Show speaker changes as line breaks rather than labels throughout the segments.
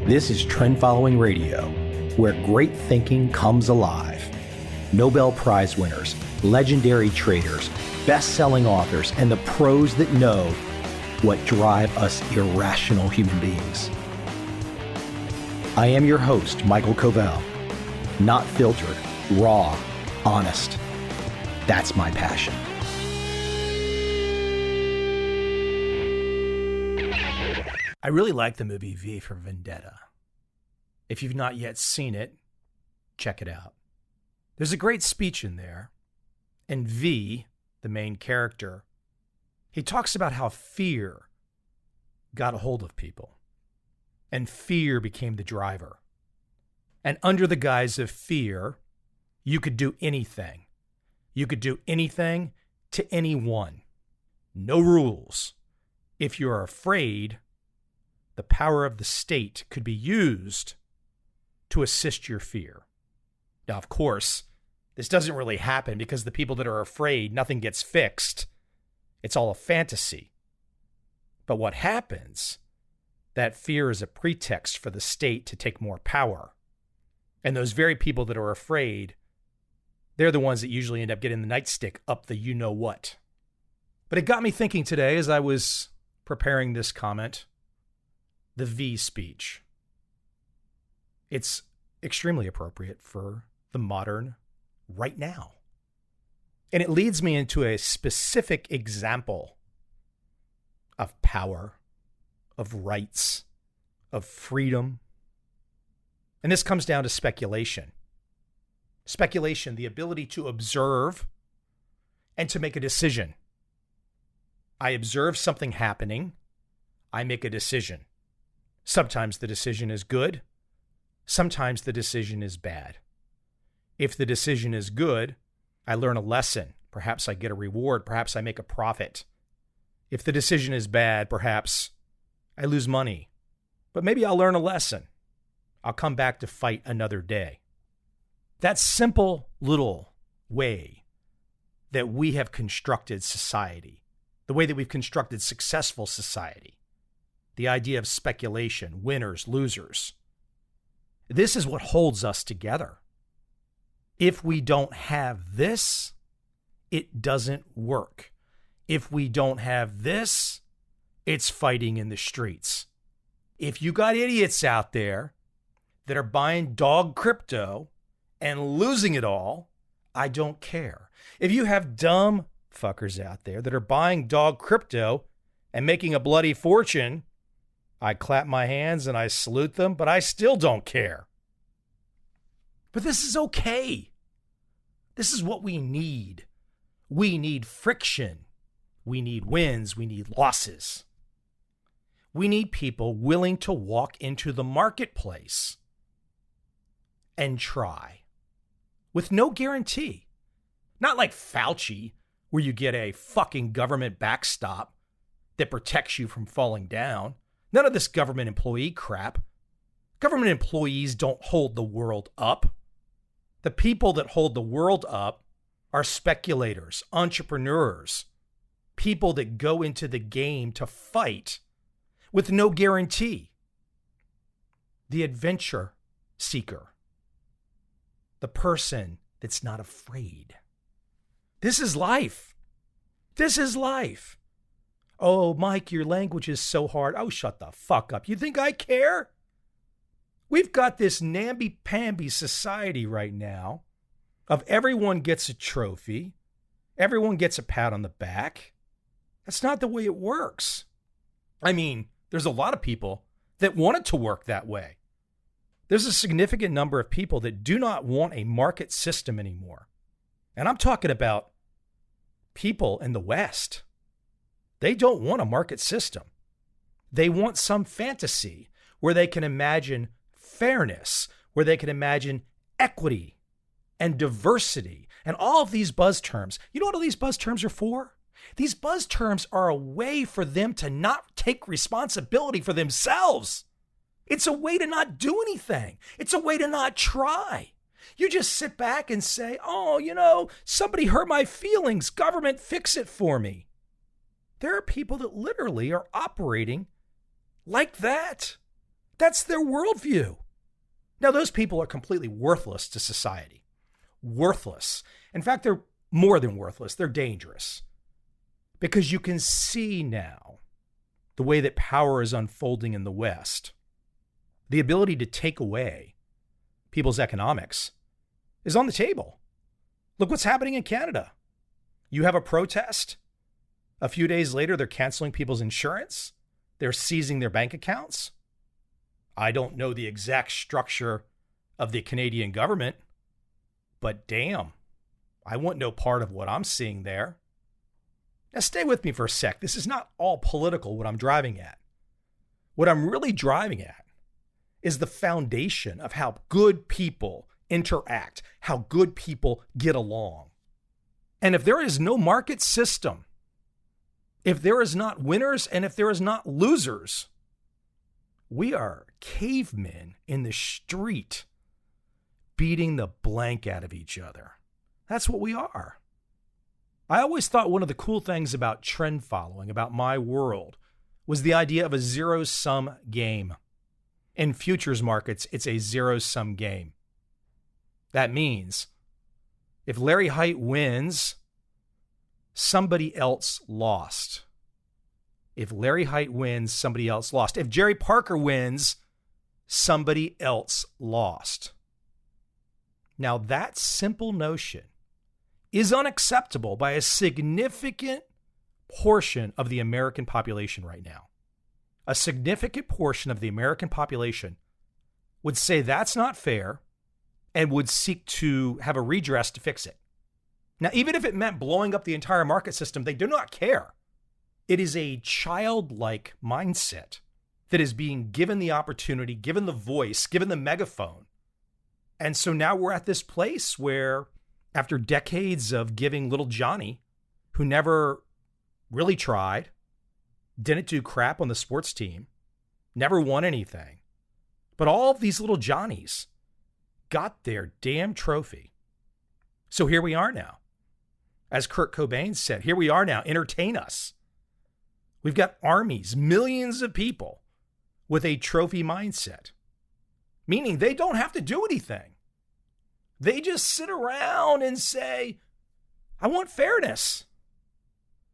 This is Trend Following Radio, where great thinking comes alive. Nobel Prize winners, legendary traders, best-selling authors, and the pros that know what drive us irrational human beings. I am your host, Michael Covel. Not filtered, raw, honest. That's my passion.
I really like the movie V for Vendetta. If you've not yet seen it, check it out. There's a great speech in there, and V, the main character, he talks about how fear got a hold of people, and fear became the driver. And under the guise of fear, you could do anything. You could do anything to anyone. No rules. If you're afraid, the power of the state could be used to assist your fear. Now, of course, this doesn't really happen because the people that are afraid, nothing gets fixed. It's all a fantasy. But what happens, that fear is a pretext for the state to take more power. And those very people that are afraid, they're the ones that usually end up getting the nightstick up the you-know-what. But it got me thinking today as I was preparing this comment, the V speech. It's extremely appropriate for the modern right now. And it leads me into a specific example of power, of rights, of freedom. And this comes down to speculation. Speculation, the ability to observe and to make a decision. I observe something happening. I make a decision. Sometimes the decision is good. Sometimes the decision is bad. If the decision is good, I learn a lesson. Perhaps I get a reward. Perhaps I make a profit. If the decision is bad, perhaps I lose money. But maybe I'll learn a lesson. I'll come back to fight another day. That simple little way that we have constructed society, the way that we've constructed successful society, the idea of speculation, winners, losers. This is what holds us together. If we don't have this, it doesn't work. If we don't have this, it's fighting in the streets. If you got idiots out there that are buying dog crypto and losing it all, I don't care. If you have dumb fuckers out there that are buying dog crypto and making a bloody fortune, I clap my hands and I salute them, but I still don't care. But this is okay. This is what we need. We need friction. We need wins. We need losses. We need people willing to walk into the marketplace and try with no guarantee. Not like Fauci, where you get a fucking government backstop that protects you from falling down. None of this government employee crap. Government employees don't hold the world up. The people that hold the world up are speculators, entrepreneurs, people that go into the game to fight with no guarantee. The adventure seeker, the person that's not afraid. This is life. This is life. Oh, Mike, your language is so hard. Oh, shut the fuck up. You think I care? We've got this namby-pamby society right now of everyone gets a trophy. Everyone gets a pat on the back. That's not the way it works. I mean, there's a lot of people that want it to work that way. There's a significant number of people that do not want a market system anymore. And I'm talking about people in the West. They don't want a market system. They want some fantasy where they can imagine fairness, where they can imagine equity and diversity and all of these buzz terms. You know what all these buzz terms are for? These buzz terms are a way for them to not take responsibility for themselves. It's a way to not do anything. It's a way to not try. You just sit back and say, oh, somebody hurt my feelings. Government, fix it for me. There are people that literally are operating like that. That's their worldview. Now, those people are completely worthless to society. Worthless. In fact, they're more than worthless. They're dangerous. Because you can see now the way that power is unfolding in the West. The ability to take away people's economics is on the table. Look what's happening in Canada. You have a protest. A few days later, they're canceling people's insurance. They're seizing their bank accounts. I don't know the exact structure of the Canadian government, but damn, I want no part of what I'm seeing there. Now stay with me for a sec. This is not all political, what I'm driving at. What I'm really driving at is the foundation of how good people interact, how good people get along. And if there is no market system, if there is not winners and if there is not losers, we are cavemen in the street beating the blank out of each other. That's what we are. I always thought one of the cool things about trend following, about my world, was the idea of a zero-sum game. In futures markets, it's a zero-sum game. That means if Larry Hite wins, somebody else lost. If Larry Hite wins, somebody else lost. If Jerry Parker wins, somebody else lost. Now, that simple notion is unacceptable by a significant portion of the American population right now. A significant portion of the American population would say that's not fair and would seek to have a redress to fix it. Now, even if it meant blowing up the entire market system, they do not care. It is a childlike mindset that is being given the opportunity, given the voice, given the megaphone. And so now we're at this place where, after decades of giving little Johnny, who never really tried, didn't do crap on the sports team, never won anything, but all of these little Johnnies got their damn trophy. So here we are now. As Kurt Cobain said, here we are now, entertain us. We've got armies, millions of people with a trophy mindset, meaning they don't have to do anything. They just sit around and say, I want fairness.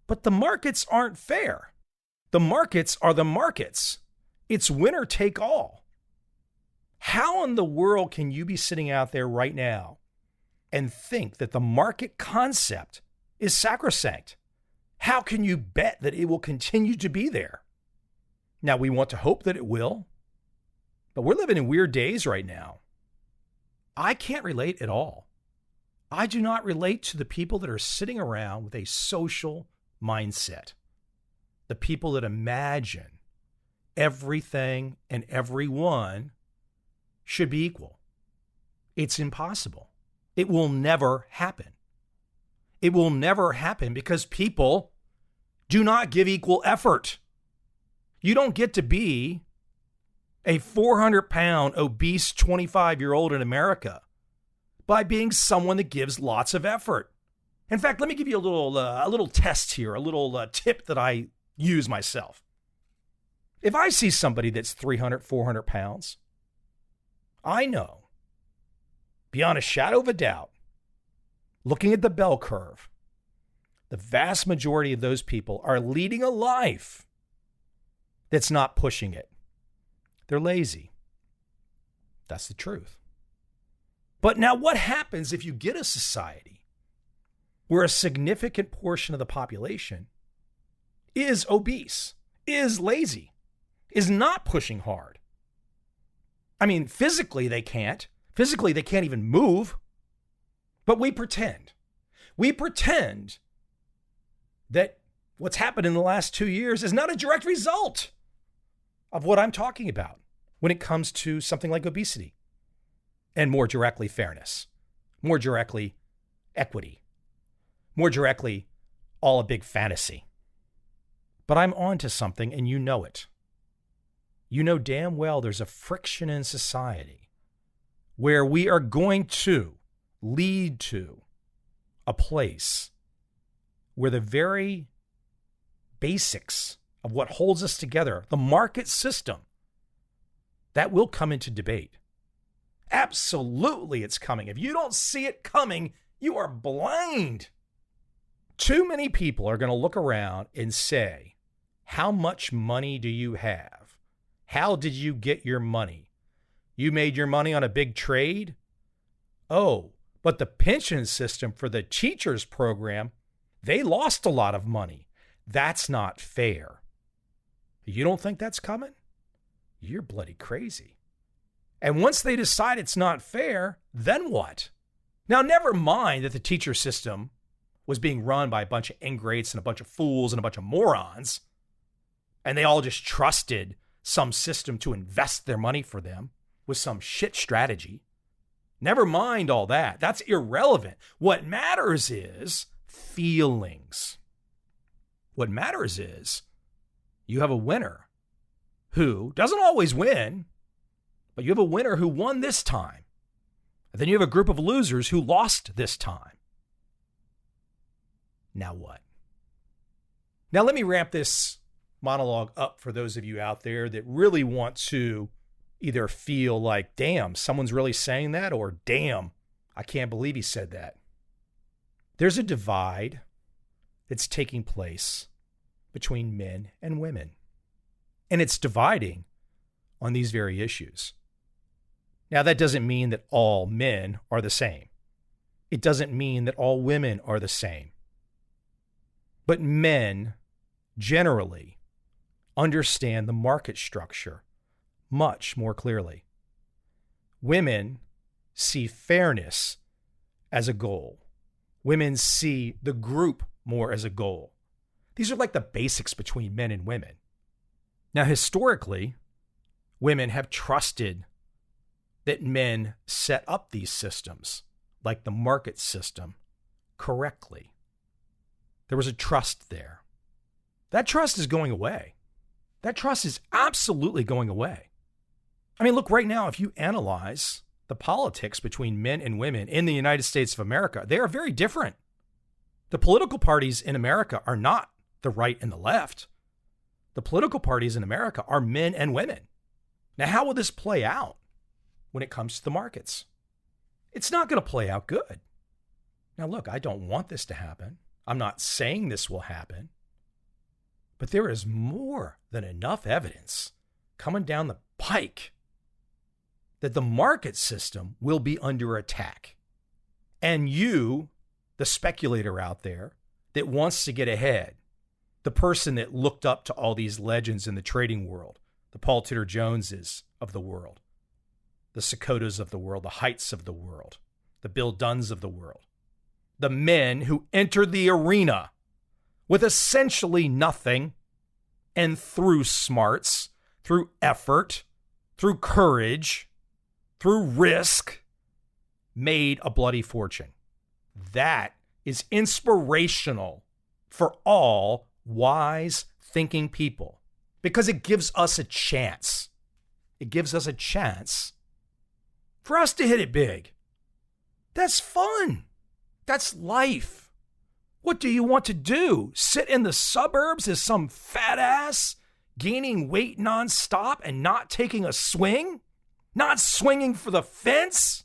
But the markets aren't fair. The markets are the markets. It's winner take all. How in the world can you be sitting out there right now and think that the market concept is sacrosanct? How can you bet that it will continue to be there? Now, we want to hope that it will, but we're living in weird days right now. I can't relate at all. I do not relate to the people that are sitting around with a social mindset. The people that imagine everything and everyone should be equal. It's impossible. It will never happen. It will never happen because people do not give equal effort. You don't get to be a 400-pound obese 25-year-old in America by being someone that gives lots of effort. In fact, let me give you a little test here, a little tip that I use myself. If I see somebody that's 300, 400 pounds, I know, beyond a shadow of a doubt, looking at the bell curve, the vast majority of those people are leading a life that's not pushing it. They're lazy. That's the truth. But now what happens if you get a society where a significant portion of the population is obese, is lazy, is not pushing hard? I mean, physically they can't. Physically they can't even move. But we pretend. We pretend that what's happened in the last 2 years is not a direct result of what I'm talking about when it comes to something like obesity, and more directly fairness, more directly equity, more directly all a big fantasy. But I'm on to something, and you know it. You know damn well there's a friction in society where we are going to lead to a place where the very basics of what holds us together, the market system That will come into debate. Absolutely, it's coming. If you don't see it coming, you are blind. Too many people are going to look around and say, how much money do you have? How did you get your money? You made your money on a big trade? Oh, but the pension system for the teachers program, they lost a lot of money. That's not fair. You don't think that's coming? You're bloody crazy. And once they decide it's not fair, then what? Now, never mind that the teacher system was being run by a bunch of ingrates and a bunch of fools and a bunch of morons, and they all just trusted some system to invest their money for them with some shit strategy. Never mind all that. That's irrelevant. What matters is feelings. What matters is you have a winner who doesn't always win, but you have a winner who won this time. And then you have a group of losers who lost this time. Now what? Now let me ramp this monologue up for those of you out there that really want to either feel like, damn, someone's really saying that, or damn, I can't believe he said that. There's a divide that's taking place between men and women. And it's dividing on these very issues. Now, that doesn't mean that all men are the same. It doesn't mean that all women are the same. But men generally understand the market structure much more clearly. Women see fairness as a goal. Women see the group more as a goal. These are like the basics between men and women. Now, historically, women have trusted that men set up these systems, like the market system, correctly. There was a trust there. That trust is going away. That trust is absolutely going away. I mean, look, right now, if you analyze the politics between men and women in the United States of America, they are very different. The political parties in America are not the right and the left. The political parties in America are men and women. Now, how will this play out when it comes to the markets? It's not going to play out good. Now, look, I don't want this to happen. I'm not saying this will happen. But there is more than enough evidence coming down the pike that the market system will be under attack. And you, the speculator out there that wants to get ahead, the person that looked up to all these legends in the trading world, the Paul Tudor Joneses of the world, the Sakotas of the world, the Heights of the world, the Bill Dunns of the world, the men who entered the arena with essentially nothing, and through smarts, through effort, through courage, through risk, made a bloody fortune. That is inspirational for all wise, thinking people, because it gives us a chance. It gives us a chance for us to hit it big. That's fun. That's life. What do you want to do? Sit in the suburbs as some fat ass, gaining weight nonstop and not taking a swing? Not swinging for the fence?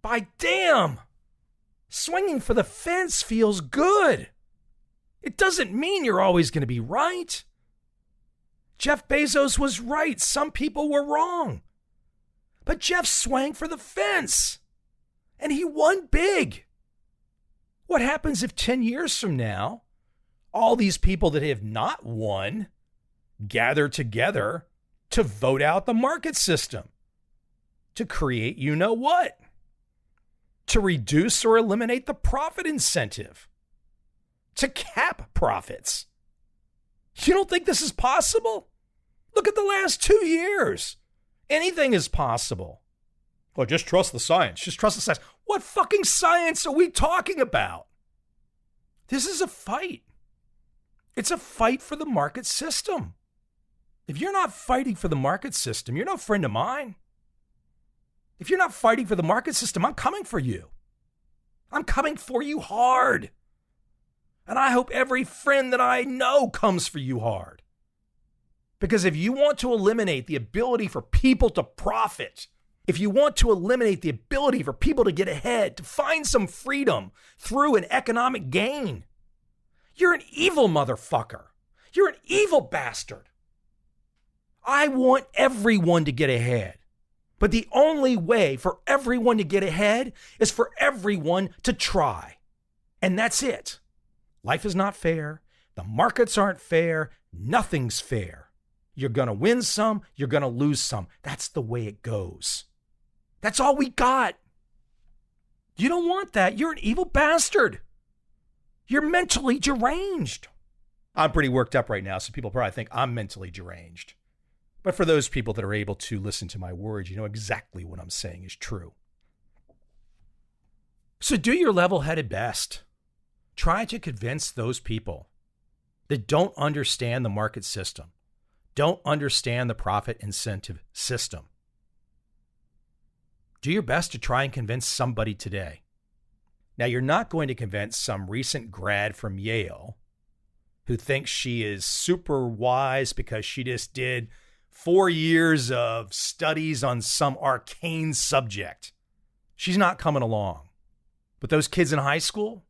By damn! Swinging for the fence feels good. It doesn't mean you're always going to be right. Jeff Bezos was right. Some people were wrong. But Jeff swung for the fence. And he won big. What happens if 10 years from now, all these people that have not won gather together to vote out the market system, to create you know what, to reduce or eliminate the profit incentive, to cap profits? You don't think this is possible? Look at the last 2 years. Anything is possible. Oh, just trust the science. Just trust the science. What fucking science are we talking about? This is a fight. It's a fight for the market system. If you're not fighting for the market system, you're no friend of mine. If you're not fighting for the market system, I'm coming for you. I'm coming for you hard. And I hope every friend that I know comes for you hard. Because if you want to eliminate the ability for people to profit, if you want to eliminate the ability for people to get ahead, to find some freedom through an economic gain, you're an evil motherfucker. You're an evil bastard. I want everyone to get ahead. But the only way for everyone to get ahead is for everyone to try. And that's it. Life is not fair. The markets aren't fair. Nothing's fair. You're going to win some. You're going to lose some. That's the way it goes. That's all we got. You don't want that. You're an evil bastard. You're mentally deranged. I'm pretty worked up right now, so people probably think I'm mentally deranged. But for those people that are able to listen to my words, you know exactly what I'm saying is true. So do your level-headed best. Try to convince those people that don't understand the market system, don't understand the profit incentive system. Do your best to try and convince somebody today. Now, you're not going to convince some recent grad from Yale who thinks she is super wise because she just did 4 years of studies on some arcane subject. She's not coming along. But those kids in high school,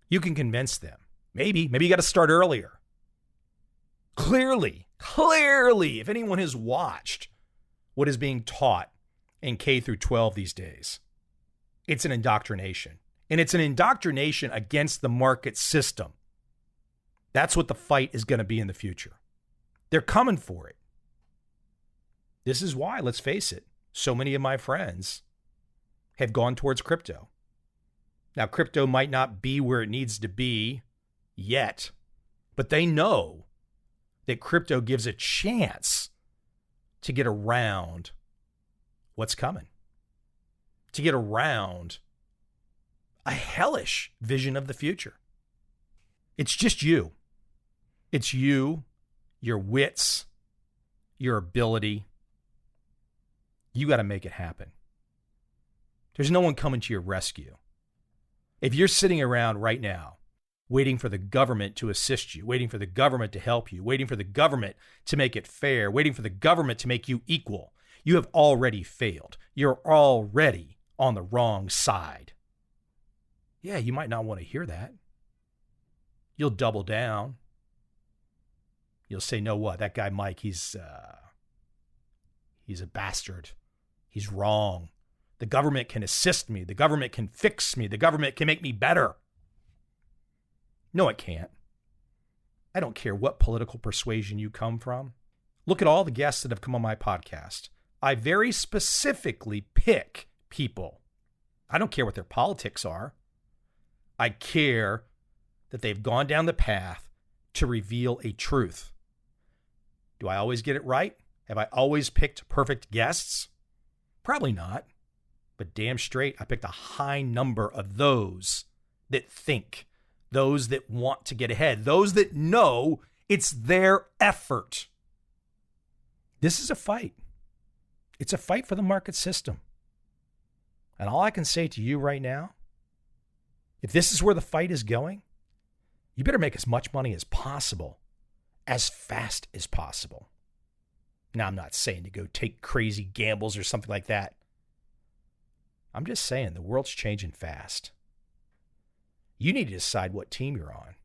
you can convince them. Maybe you got to start earlier. Clearly, if anyone has watched what is being taught in K through 12 these days, it's an indoctrination. And it's an indoctrination against the market system. That's what the fight is going to be in the future. They're coming for it. This is why, let's face it, so many of my friends have gone towards crypto. Now, crypto might not be where it needs to be yet, but they know that crypto gives a chance to get around what's coming, to get around a hellish vision of the future. It's just you. It's you, your wits, your ability. You got to make it happen. There's no one coming to your rescue. If you're sitting around right now waiting for the government to assist you, waiting for the government to help you, waiting for the government to make it fair, waiting for the government to make you equal, you have already failed. You're already on the wrong side. Yeah, you might not want to hear that. You'll double down. You'll say, no, what? That guy, Mike, he's a bastard. He's wrong. The government can assist me. The government can fix me. The government can make me better. No, it can't. I don't care what political persuasion you come from. Look at all the guests that have come on my podcast. I very specifically pick people. I don't care what their politics are. I care that they've gone down the path to reveal a truth. Do I always get it right? Have I always picked perfect guests? Probably not. But damn straight, I picked a high number of those that think, those that want to get ahead, those that know it's their effort. This is a fight. It's a fight for the market system. And all I can say to you right now, if this is where the fight is going, you better make as much money as possible, as fast as possible. Now, I'm not saying to go take crazy gambles or something like that. I'm just saying the world's changing fast. You need to decide what team you're on.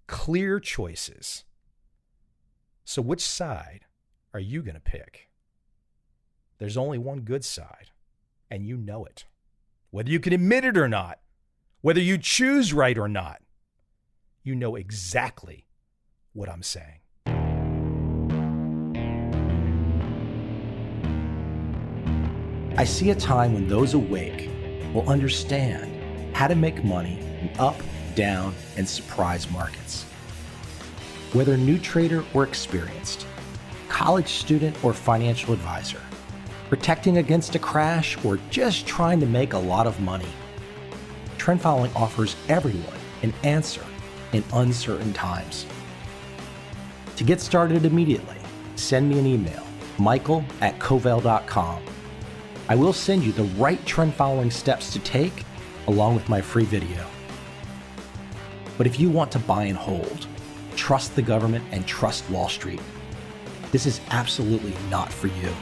Clear choices. So which side are you going to pick? There's only one good side, and you know it. Whether you can admit it or not, whether you choose right or not, you know exactly what I'm saying.
I see a time when those awake will understand how to make money in up, down, and surprise markets. Whether new trader or experienced, college student or financial advisor, protecting against a crash or just trying to make a lot of money, trend following offers everyone an answer in uncertain times. To get started immediately, send me an email, michael@covel.com. I will send you the right trend following steps to take along with my free video. But if you want to buy and hold, trust the government and trust Wall Street, this is absolutely not for you.